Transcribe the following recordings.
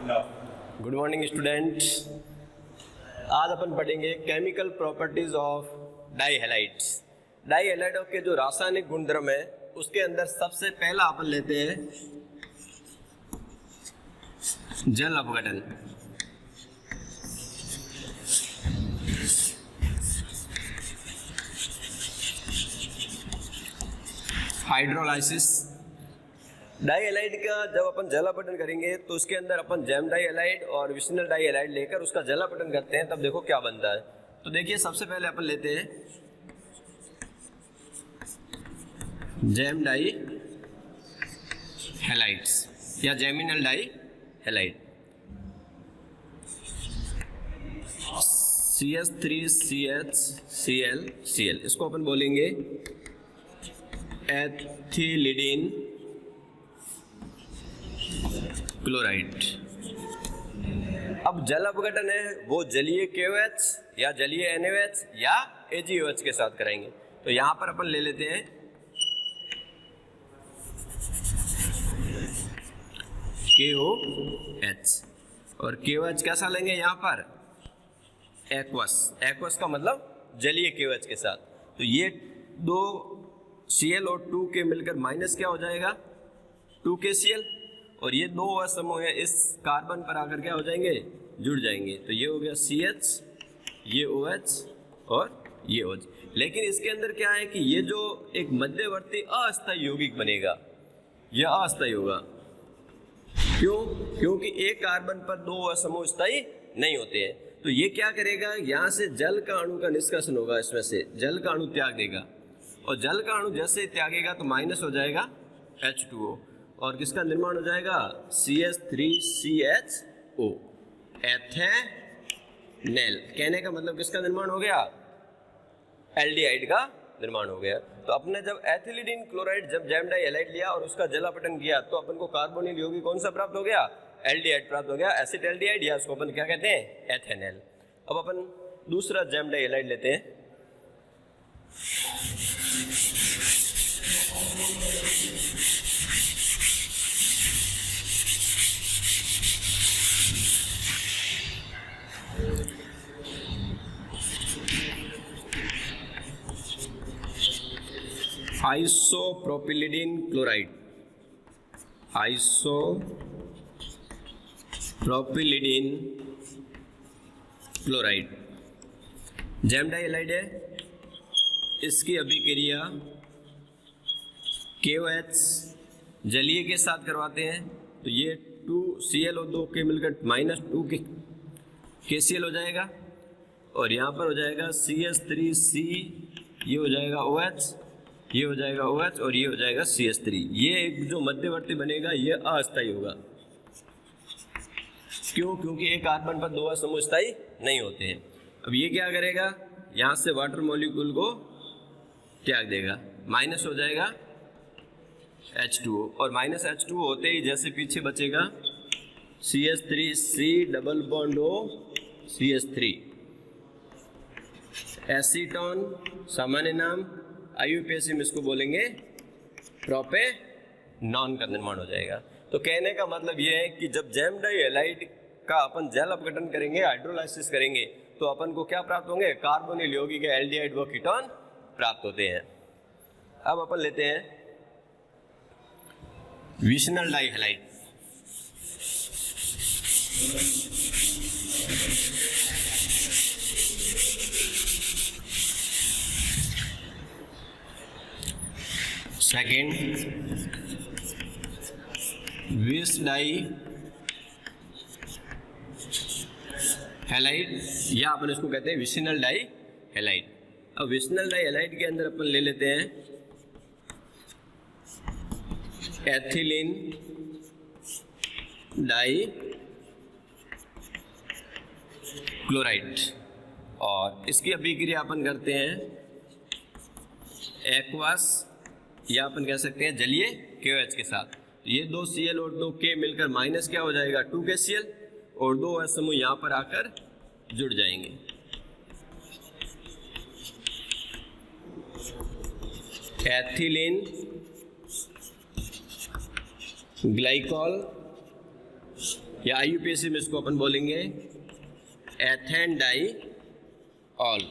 Good morning student. आज अपन पढ़ेंगे chemical properties of डाइहैलाइड्स। डाइहैलाइडों के जो रासायनिक गुणधर्म है उसके अंदर सबसे पहला अपन लेते हैं जल अपघटन। हाइड्रोलाइसिस। डाइहैलाइड का जब अपन जल अपघटन करेंगे तो उसके अंदर अपन जैम डाइहैलाइड और विसिनल डाइहैलाइड लेकर उसका जल अपघटन करते हैं, तब देखो क्या बनता है। तो देखिए सबसे पहले अपन लेते हैं जैम डाइहैलाइड्स या जैमिनल डाइहैलाइड। CH3CHClCl, इसको अपन बोलेंगे एथिलीडीन क्लोराइड। अब जल अपघटन है वो जलीय KOH या जलीय NaOH या AgOH के साथ कराएंगे। तो यहां पर अपन ले लेते हैं KOH और KOH कैसा लेंगे यहाँ पर एक्वस का मतलब जलीय KOH के साथ। तो ये दो Cl और 2 के मिलकर माइनस क्या हो जाएगा 2KCl और ये दो समूह है इस कार्बन पर आकर क्या हो जाएंगे जुड़ जाएंगे। तो ये हो गया CH, ये OH और ये OH। लेकिन इसके अंदर क्या है कि ये जो एक मध्यवर्ती अस्थायी यौगिक बनेगा यह अस्थायी होगा। क्यों? क्योंकि एक कार्बन पर दो समूह स्थायी नहीं होते हैं। तो ये क्या करेगा, यहाँ से जल का अणु का निष्कर्षण होगा, इसमें से जल का अणु त्याग देगा और जल का अणु जैसे त्यागेगा तो माइनस हो जाएगा H2O और किसका निर्माण हो जाएगा CH3CHO, एथेनेल। कहने का मतलब किसका निर्माण हो गया, एल्डिहाइड का निर्माण हो गया। तो अपने जब एथिलीडीन क्लोराइड जब जैम डाइहैलाइड लिया और उसका जल अपघटन किया तो अपन को कार्बोनिल यौगिक कौन सा प्राप्त हो गया, एल्डिहाइड प्राप्त हो गया, एसिटाल्डिहाइड या उसको अपन क्या कहते हैं एथेनेल। अब अपन दूसरा जैम डाइहैलाइड लेते हैं आइसोप्रोपिलिडीन क्लोराइड। आइसोप्रोपिलिडीन क्लोराइड जैम डाइहैलाइड है, इसकी अभिक्रिया KOH जलीय के साथ करवाते हैं। तो ये 2Cl और 2 के मिलकर माइनस 2KCl हो जाएगा और यहाँ पर हो जाएगा CH3C, ये हो जाएगा OH, ये हो जाएगा OH और ये हो जाएगा CH3। ये एक जो मध्यवर्ती बनेगा ये अस्थायी होगा। क्यों? क्योंकि एक कार्बन पर दो समूह स्थायी नहीं होते हैं। अब ये क्या करेगा, यहाँ से वाटर मॉलिक्यूल को त्याग देगा, माइनस हो जाएगा H2O और माइनस H2O होते ही जैसे पीछे बचेगा CH3C double bond O CH3, acetone सामान्य नाम, IUPAC में इसको बोलेंगे प्रोपेनॉन का निर्माण हो जाएगा। तो कहने का मतलब ये है कि जब जैम डाइहैलाइड का अपन जल अपघटन करेंगे, हाइड्रोलाइसिस करेंगे तो अपन को क्या प्राप्त होंगे, कार्बोनिल यौगिक एल्डिहाइड व कीटोन प्राप्त होते हैं। अब अपन लेते हैं विसिनल डाइहैलाइड। सेकेंड विस डाइहैलाइड या अपन इसको कहते हैं विसिनल डाइहैलाइड। अब विसिनल डाइहैलाइड के अंदर अपन ले लेते हैं एथिलीन डाइक्लोराइड और इसकी अभिक्रिया अपन करते हैं एक्वस या अपन कह सकते हैं जलीय KOH के साथ। ये दो Cl और 2 K मिलकर माइनस क्या हो जाएगा 2KCl और दो OH समूह यहाँ पर आकर जुड़ जाएंगे। एथिलीन ग्लाइकॉल या IUPAC में इसको अपन बोलेंगे एथेन डाई ऑल।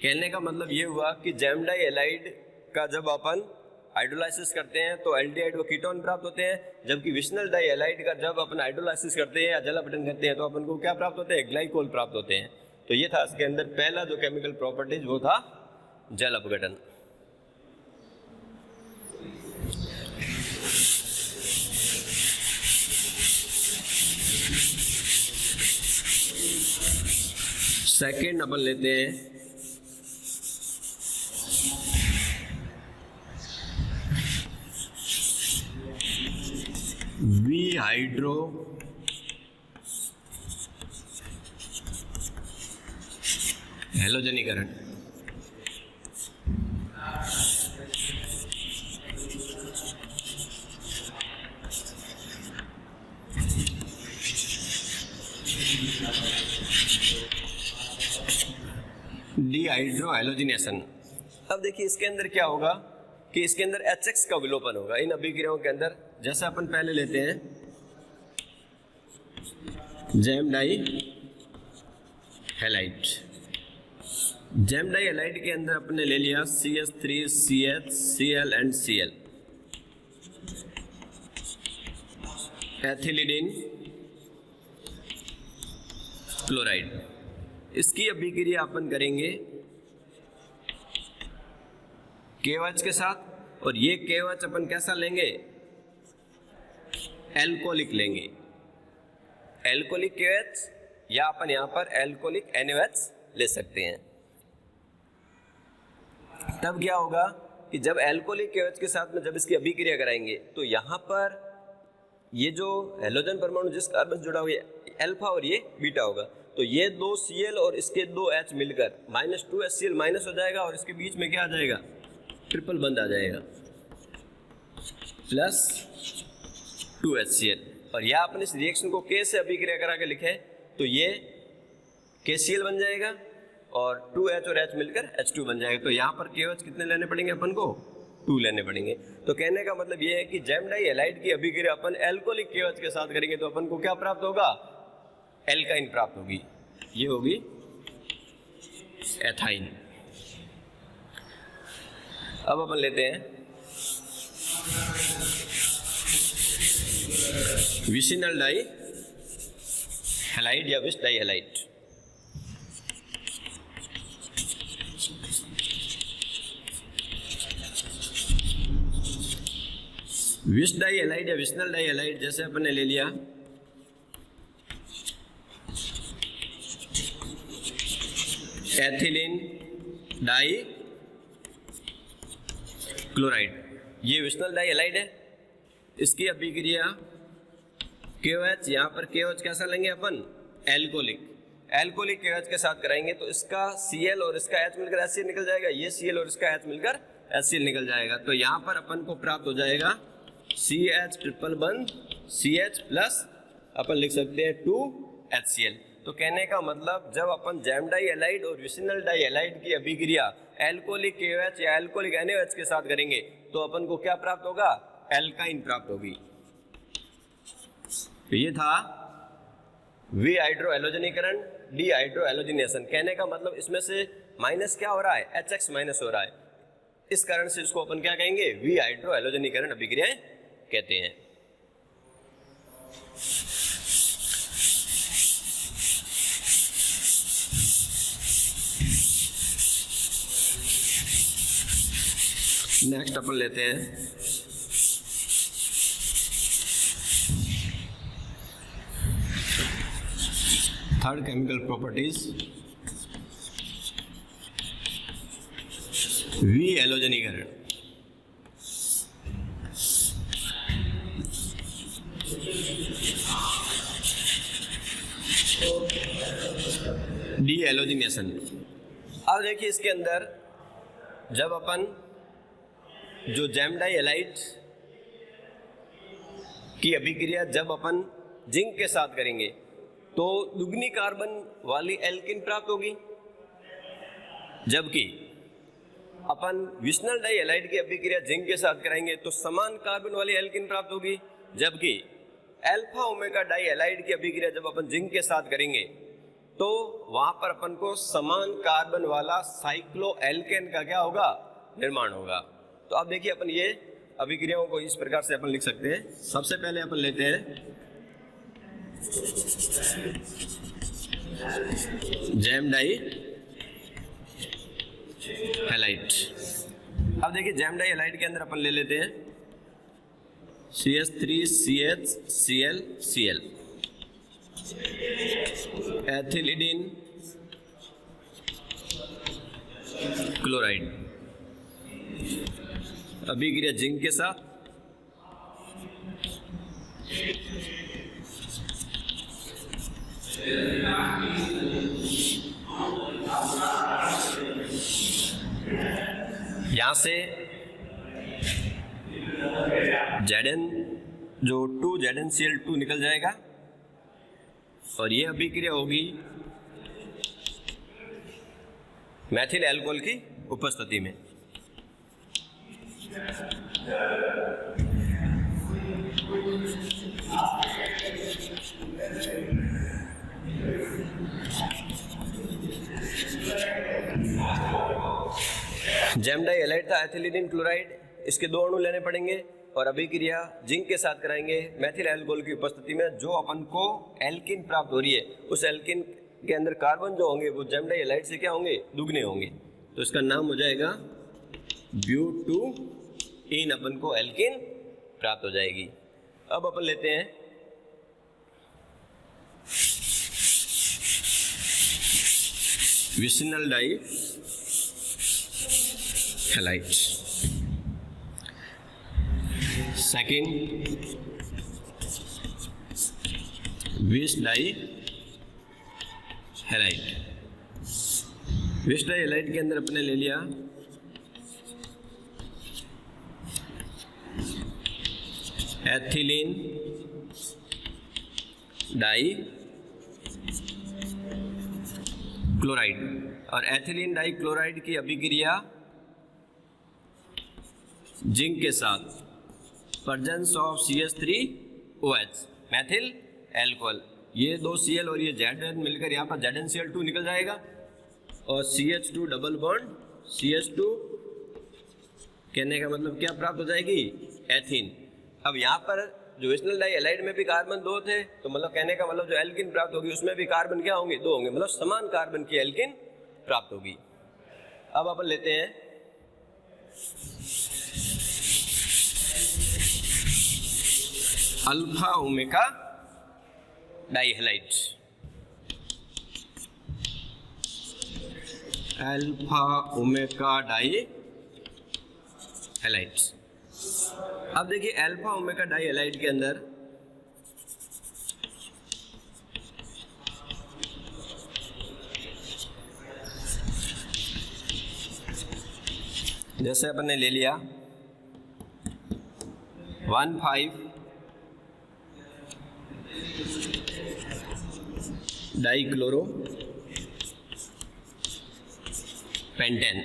कहने का मतलब ये हुआ कि जैम डाई एलाइड का जब अपन हाइड्रोलाइसिस करते हैं तो एल्डिहाइड व कीटोन प्राप्त होते हैं, जबकि विशनल डाई एलाइड का जब अपन हाइड्रोलाइसिस करते हैं या जल अपघटन करते हैं तो अपन को क्या प्राप्त होते हैं, ग्लाइकोल प्राप्त होते हैं। तो ये था इसके अंदर पहला जो केमिकल प्रॉपर्टीज, वो था जल अपघटन। सेकेंड अपन लेते हैं विहाइड्रो हैलोजनीकरण। Dehydro halogenation. अब देखिए इसके अंदर क्या होगा कि इसके अंदर HX का विलोपन होगा इन अभिक्रियाओं के अंदर। जैसे अपन पहले लेते हैं gem dihalide. Gem dihalide के अंदर अपन ने ले लिया CH3 CH Cl and Cl, ethylidene chloride. इसकी अभिक्रिया अपन करेंगे KOH के साथ, और ये KOH अपन कैसा लेंगे, एल्कोलिक लेंगे, एल्कोलिक KOH, या अपन यहां पर एल्कोलिक NaOH ले सकते हैं। तब क्या होगा कि जब एल्कोलिक KOH के साथ में जब इसकी अभिक्रिया कराएंगे तो यहां पर ये जो हैलोजन परमाणु जिस कार्बन से जुड़ा हुआ है अल्फा और ये बीटा होगा, तो ये दो Cl और इसके दो H मिलकर -2HCl माइनस हो जाएगा, और इसके बीच में क्या आ जाएगा, ट्रिपल बंद आ जाएगा +2HCl। और यह अपन इस रिएक्शन को K से अभिक्रिया करा के लिखे तो ये KCl बन जाएगा और 2H और H मिलकर H2 बन जाएगा। तो यहाँ पर KOH कितने लेने पड़ेंगे अपन को, 2 लेने पड़ेंगे। तो कहने का मतलब ये है कि जैम डाई हैलाइड की अभिक्रिया अपन एल्कोलिक KOH के साथ करेंगे तो अपन को क्या प्राप्त होगा, एल्काइन प्राप्त होगी, ये होगी एथाइन। अब अपन लेते हैं विसिनल डाई हैलाइड या विस डाई हैलाइड। विस डाई हैलाइड या विसिनल डाई हैलाइड जैसे अपन ने ले लिया एथिलीन डाई क्लोराइड, ये विसिनल डाई हैलाइड है। इसकी अभिक्रिया KOH, यहाँ पर KOH कैसा लेंगे अपन, एल्कोलिक, एल्कोलिक KOH के साथ कराएंगे तो इसका Cl और इसका H मिलकर HCl निकल जाएगा, ये Cl और इसका H मिलकर HCl निकल जाएगा। तो यहाँ पर अपन को प्राप्त हो जाएगा CH ट्रिपल बंद CH प्लस अपन लिख सकते हैं 2HCl। तो कहने का मतलब जब अपन जैम डाई हैलाइड और विसिनल डाई हैलाइड की अभिक्रिया एल्कोलिक KOH या एल्कोलिक NaOH के साथ करेंगे तो अपन को क्या प्राप्त होगा, एल्काइन प्राप्त होगी। तो ये था विहाइड्रो हैलोजनीकरण, डिहाइड्रो हैलोजिनेशन। कहने का मतलब इसमें से माइनस क्या हो रहा है, HX माइनस हो रहा है, इस कारण से इसको अपन क्या कहेंगे, विहाइड्रो हैलोजनीकरण अभिक्रियाएं कहते हैं। नेक्स्ट अपन लेते हैं थर्ड केमिकल प्रॉपर्टीज, विहैलोजनीकरण। डीहैलोजिनेशन। अब देखिए इसके अंदर जब अपन जो जैम डाई हैलाइड की अभिक्रिया जब अपन जिंक के साथ करेंगे तो दुगनी कार्बन वाली एल्किन प्राप्त होगी, जबकि अपन विसिनल डाई हैलाइड की अभिक्रिया जिंक के साथ कराएंगे तो समान कार्बन वाली एल्किन प्राप्त होगी, जबकि अल्फा ओमेगा डाई हैलाइड की अभिक्रिया जब अपन जिंक के साथ करेंगे तो वहां पर अपन को समान कार्बन वाला साइक्लोएल्केन का क्या होगा, निर्माण होगा। तो अब देखिए अपन ये अभिक्रियाओं को इस प्रकार से अपन लिख सकते हैं। सबसे पहले अपन लेते हैं जैम डाई हैलाइड। अब देखिए जैम डाई हैलाइड के अंदर अपन ले लेते हैं CH3CHClCl, एथिलीडिन क्लोराइड, अभिक्रिया जिंक के साथ यहां से Zn जो 2ZnCl2 निकल जाएगा और ये अभिक्रिया होगी मैथिल अल्कोहल की उपस्थिति में। जैम डाई हैलाइड था एथिलीडिन क्लोराइड, इसके 2 अणु लेने पड़ेंगे और अभिक्रिया जिंक के साथ कराएंगे मैथिल अल्कोहल की उपस्थिति में। जो अपन को एल्किन प्राप्त हो रही है उस एल्किन के अंदर कार्बन जो होंगे वो जैम डाई हैलाइड से क्या होंगे, दुगने होंगे। तो इसका नाम हो जाएगा ब्यूटूइन, अपन को एल्किन प्राप्त हो जाएगी। अब अपन लेते हैं विसिनल डाई हैलाइड। सेकेंड विस डाई हैलाइड। विस डाई हैलाइड के अंदर अपने ले लिया एथिलीन डाई क्लोराइड और एथिलीन डाई क्लोराइड की अभिक्रिया जिंक के साथ presence of CH3OH Maithil alcohol, ये 2 Cl और ये Zn मिलकर यहाँ पर ZnCl2 निकल जाएगा और CH2 डबल बॉन्ड CH2 कहने का मतलब क्या प्राप्त हो जाएगी, एथीन। अब यहाँ पर जो विसिनल डाई हैलाइड में भी कार्बन 2 थे तो मतलब कहने का मतलब जो एल्किन प्राप्त होगी उसमें भी कार्बन क्या होंगे, 2 होंगे, मतलब समान कार्बन की एल्किन प्राप्त होगी। अब अपन लेते हैं alpha omega die halide. Alpha omega die halide. अब देखिए अल्फा ओमेगा डाई हैलाइड के अंदर जैसे अपन ने ले लिया 1,5 डाइक्लोरो पेंटेन,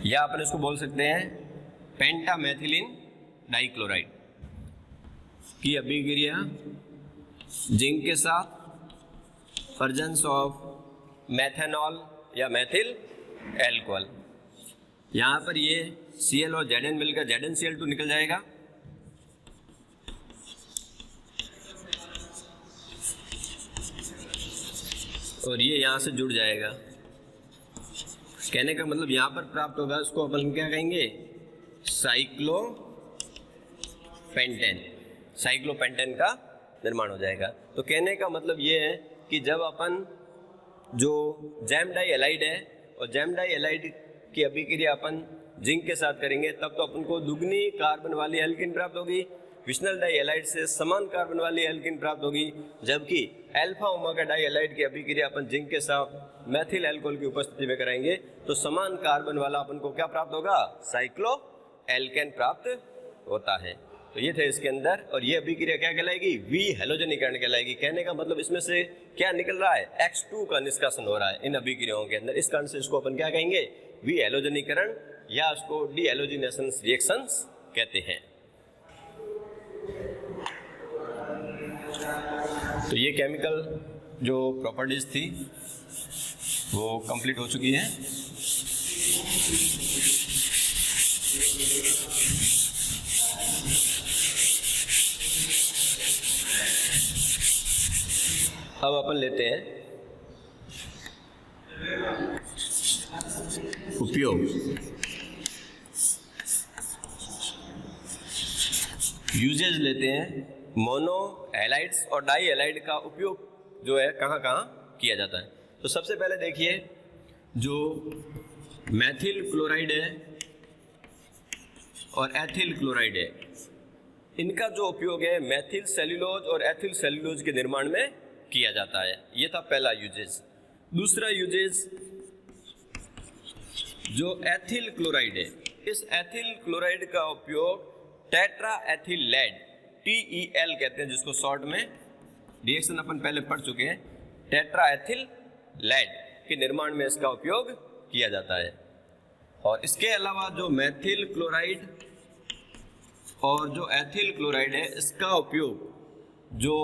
या अपन इसको बोल सकते हैं पेंटामेथिलीन डाइक्लोराइड की अभिक्रिया जिंक के साथ प्रेजेंस ऑफ मेथेनॉल या मैथिल अल्कोहल। यहाँ पर ये Cl और Zn मिलकर ZnCl2 निकल जाएगा और ये यहाँ से जुड़ जाएगा। कहने का मतलब यहाँ पर प्राप्त होगा, उसको अपन क्या कहेंगे, साइक्लोपेंटेन का निर्माण हो जाएगा। तो कहने का मतलब ये है कि जब अपन जो जैम डाई हैलाइड है और जैम डाई हैलाइड की अभिक्रिया अपन जिंक के साथ करेंगे तब तो अपन को दुगनी कार्बन वाली एल्किन प्राप्त होगी, विसिनल डाई हैलाइड से समान कार्बन वाली एल्किन प्राप्त होगी। जबकि अल्फा ओमेगा डाई हैलाइड की अभिक्रिया अपन जिंक के साथ मैथिल अल्कोहल की उपस्थिति में कराएंगे तो समान कार्बन वाला अपन को क्या प्राप्त होगा, साइक्लो एल्केन प्राप्त होता है। तो ये थे इसके अंदर, और ये अभिक्रिया क्या कहलाएगी, वी हैलोजनीकरण कहलाएगी। कहने का मतलब इसमें से क्या निकल रहा है, X2 का निष्कासन हो रहा है इन अभिक्रियाओं के अंदर। इस कारण से इसको अपन क्या कहेंगे, वी हैलोजनीकरण या उसको डी हैलोजिनेशन रिएक्शंस कहते हैं। तो ये केमिकल जो प्रॉपर्टीज थी वो कंप्लीट हो चुकी है। अब अपन लेते हैं उपयोग। यूजेज लेते हैं मोनो हैलाइड्स और डाई हैलाइड का उपयोग जो है कहाँ कहाँ किया जाता है। तो सबसे पहले देखिए जो मैथिल क्लोराइड है और एथिल क्लोराइड है, इनका जो उपयोग है मैथिल सेल्यूलोज और एथिल सेल्यूलोज के निर्माण में किया जाता है। ये था पहला यूजेज। दूसरा यूजेज जो एथिल क्लोराइड है, इस एथिल क्लोराइड का उपयोग टेट्रा एथिल लेड TEL कहते हैं, जिसको शॉर्ट में रिएक्शन अपन पहले पढ़ चुके हैं, टेट्रा एथिल लेड के निर्माण में इसका उपयोग किया जाता है। और इसके अलावा जो मैथिल क्लोराइड और जो एथिल क्लोराइड है, इसका उपयोग जो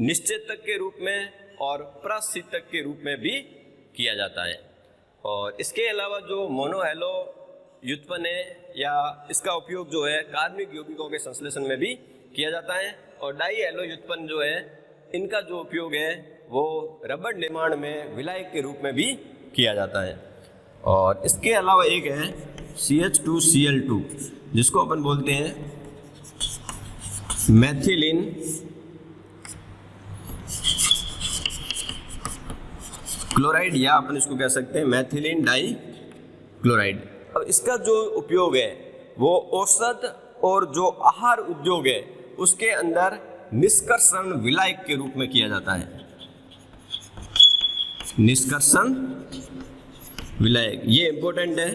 निश्चेतक के रूप में और प्रशीतक के रूप में भी किया जाता है। और इसके अलावा जो मोनोहैलो व्युत्पन्न है या इसका उपयोग जो है कार्बनिक यौगिकों के संश्लेषण में भी किया जाता है। और डाई हैलो व्युत्पन्न जो है, इनका जो उपयोग है वो रबड़ निर्माण में विलायक के रूप में भी किया जाता है। और इसके अलावा एक है CH2Cl2, जिसको अपन बोलते हैं मैथिलीन क्लोराइड, या अपन इसको कह सकते हैं मैथिलीन डाई क्लोराइड। अब इसका जो उपयोग है वो औषध और जो आहार उद्योग है उसके अंदर निष्कर्षण विलायक के रूप में किया जाता है। निष्कर्षण विलायक ये इंपॉर्टेंट है।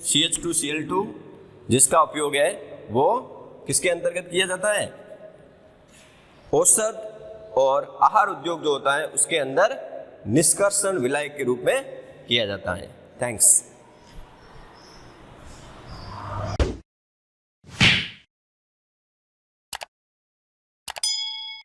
CH2Cl2 जिसका उपयोग है वो किसके अंतर्गत किया जाता है? औषध और आहार उद्योग जो होता है उसके अंदर निष्कर्षण विलायक के रूप में किया जाता है। थैंक्स।